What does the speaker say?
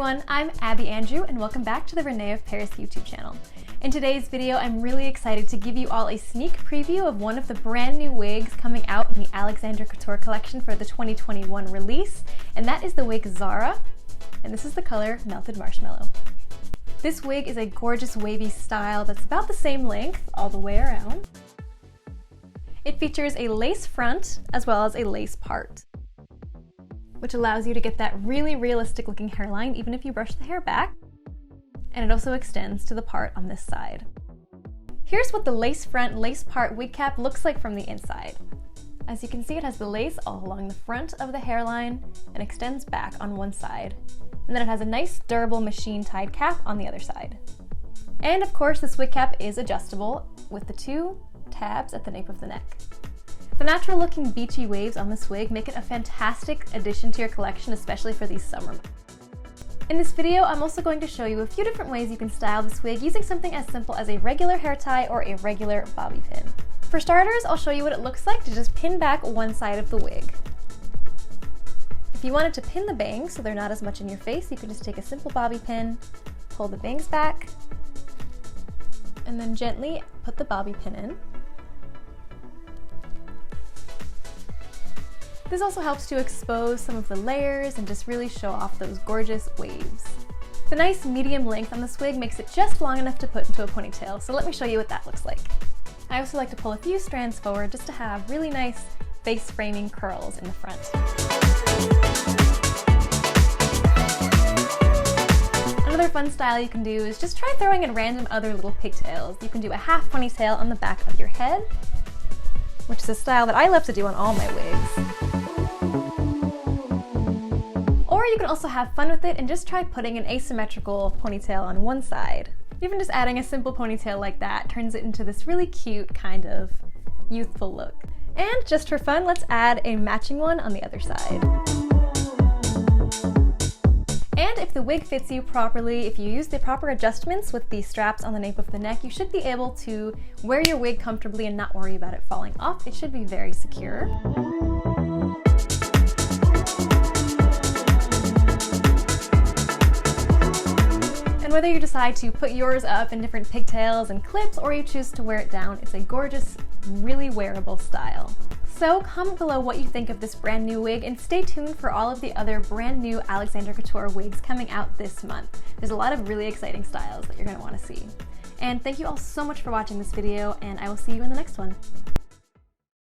everyone, I'm Abby Andrew and welcome back to the René of Paris YouTube channel. In today's video, I'm really excited to give you all a sneak preview of one of the brand new wigs coming out in the Alexander Couture Collection for the 2021 release, and that is the wig Zara, and this is the color Melted Marshmallow. This wig is a gorgeous wavy style that's about the same length all the way around. It features a lace front as well as a lace part, which allows you to get that really realistic looking hairline even if you brush the hair back. And it also extends to the part on this side. Here's what the lace front, lace part wig cap looks like from the inside. As you can see, it has the lace all along the front of the hairline and extends back on one side. And then it has a nice durable machine tied cap on the other side. And of course, this wig cap is adjustable with the two tabs at the nape of the neck. The natural looking beachy waves on this wig make it a fantastic addition to your collection, especially for these summer months. In this video, I'm also going to show you a few different ways you can style this wig using something as simple as a regular hair tie or a regular bobby pin. For starters, I'll show you what it looks like to just pin back one side of the wig. If you wanted to pin the bangs so they're not as much in your face, you can just take a simple bobby pin, pull the bangs back, and then gently put the bobby pin in. This also helps to expose some of the layers and just really show off those gorgeous waves. The nice medium length on this wig makes it just long enough to put into a ponytail, so let me show you what that looks like. I also like to pull a few strands forward just to have really nice face framing curls in the front. Another fun style you can do is just try throwing in random other little pigtails. You can do a half ponytail on the back of your head, which is a style that I love to do on all my wigs. Or you can also have fun with it and just try putting an asymmetrical ponytail on one side. Even just adding a simple ponytail like that turns it into this really cute kind of youthful look. And just for fun, let's add a matching one on the other side. And if the wig fits you properly, if you use the proper adjustments with the straps on the nape of the neck, you should be able to wear your wig comfortably and not worry about it falling off. It should be very secure. And whether you decide to put yours up in different pigtails and clips or you choose to wear it down, it's a gorgeous, really wearable style. So comment below what you think of this brand new wig and stay tuned for all of the other brand new Alexander Couture wigs coming out this month. There's a lot of really exciting styles that you're going to want to see. And thank you all so much for watching this video, and I will see you in the next one.